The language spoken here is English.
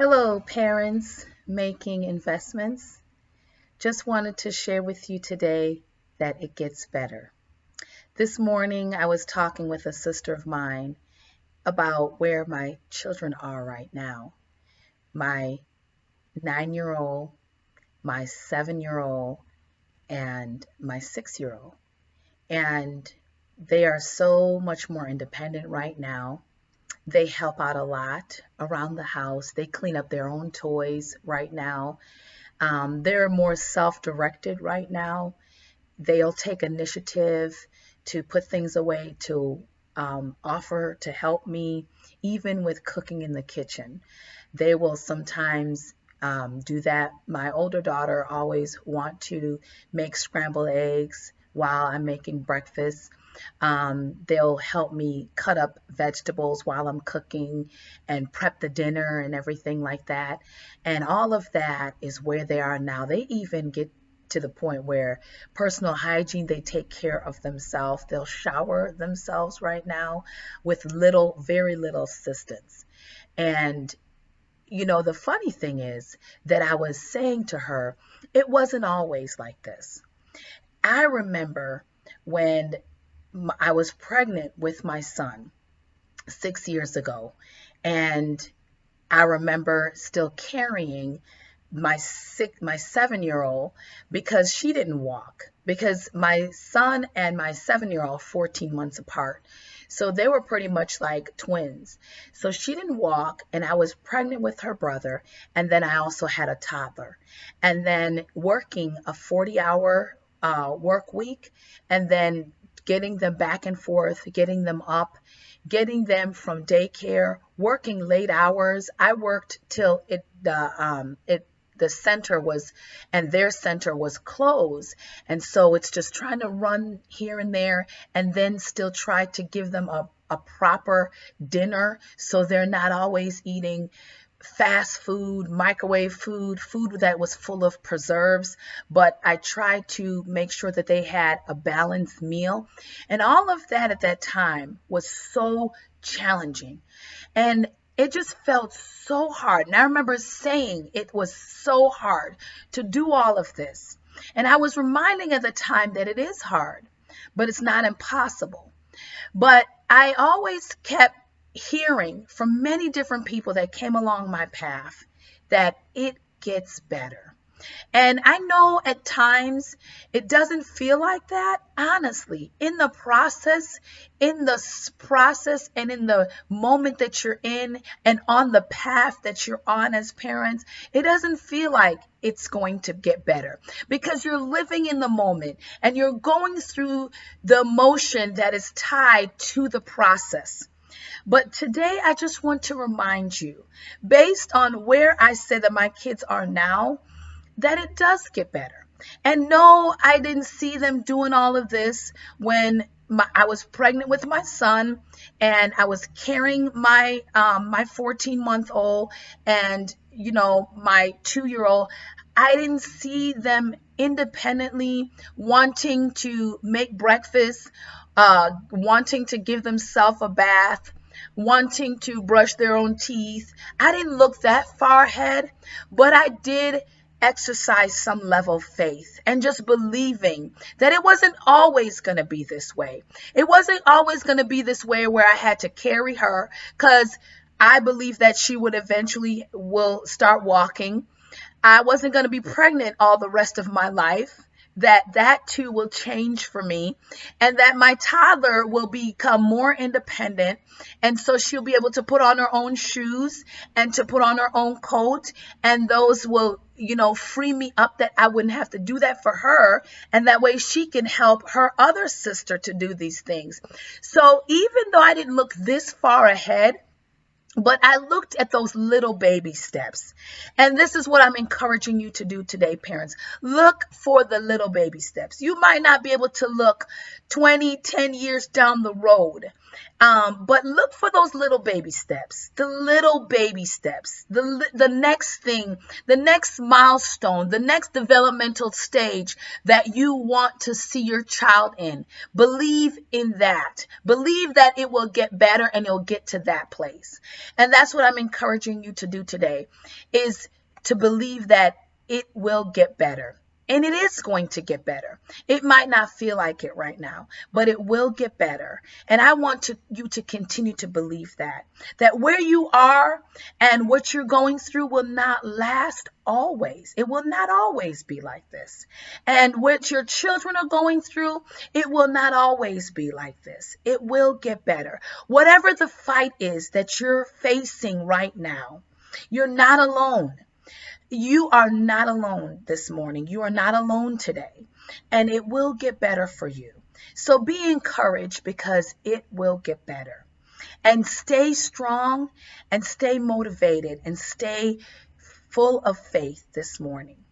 Hello, parents making investments. Just wanted to share with you today that it gets better. This morning, I was talking with a sister of mine about where my children are right now. My 9-year old, my 7-year old, and my 6-year old. And they are so much more independent right now. They help out a lot around the house. They clean up their own toys right now. They're more self-directed right now. They'll take initiative to put things away, to offer to help me, even with cooking in the kitchen. They will sometimes do that. My older daughter always want to make scrambled eggs while I'm making breakfast. They'll help me cut up vegetables while I'm cooking and prep the dinner and everything like that. And all of that is where they are now. They even get to the point where personal hygiene, they take care of themselves. They'll shower themselves right now with little, very little assistance. And the funny thing is that I was saying to her, it wasn't always like this. I remember when I was pregnant with my son 6 years ago, and I remember still carrying my 7-year-old because she didn't walk, because my son and my 7-year-old 14 months apart. So they were pretty much like twins. So she didn't walk, and I was pregnant with her brother, and then I also had a toddler. And then working a 40-hour work week, and then getting them back and forth, getting them up, getting them from daycare, working late hours. I worked till the center was, and their center was closed. And so it's just trying to run here and there, and then still try to give them a proper dinner so they're not always eating fast food, microwave food, food that was full of preserves. But I tried to make sure that they had a balanced meal. And all of that at that time was so challenging. And it just felt so hard. And I remember saying it was so hard to do all of this. And I was reminding at the time that it is hard, but it's not impossible. But I always kept hearing from many different people that came along my path that it gets better. And I know at times it doesn't feel like that. Honestly, in the process and in the moment that you're in and on the path that you're on as parents, it doesn't feel like it's going to get better because you're living in the moment and you're going through the emotion that is tied to the process. But today I just want to remind you, based on where I said that my kids are now, that it does get better. And no, I didn't see them doing all of this when I was pregnant with my son and I was carrying my 14-month-old and my 2-year-old. I didn't see them independently wanting to make breakfast, wanting to give themselves a bath, wanting to brush their own teeth. I didn't look that far ahead, but I did exercise some level of faith and just believing that it wasn't always going to be this way. It wasn't always going to be this way where I had to carry her, because I believe that she would eventually will start walking. I wasn't going to be pregnant all the rest of my life, that too will change for me, and that my toddler will become more independent, and so she'll be able to put on her own shoes and to put on her own coat, and those will free me up, that I wouldn't have to do that for her, and that way she can help her other sister to do these things. So even though I didn't look this far ahead, but I looked at those little baby steps. And this is what I'm encouraging you to do today, parents. Look for the little baby steps. You might not be able to look 20, 10 years down the road, But look for those little baby steps, the little baby steps, the next thing, the next milestone, the next developmental stage that you want to see your child in. Believe in that. Believe that it will get better and it'll get to that place. And that's what I'm encouraging you to do today, is to believe that it will get better. And it is going to get better. It might not feel like it right now, but it will get better. And I want you to continue to believe that where you are and what you're going through will not last always. It will not always be like this. And what your children are going through, it will not always be like this. It will get better. Whatever the fight is that you're facing right now, you're not alone. You are not alone this morning. You are not alone today. And it will get better for you. So be encouraged, because it will get better. And stay strong and stay motivated and stay full of faith this morning.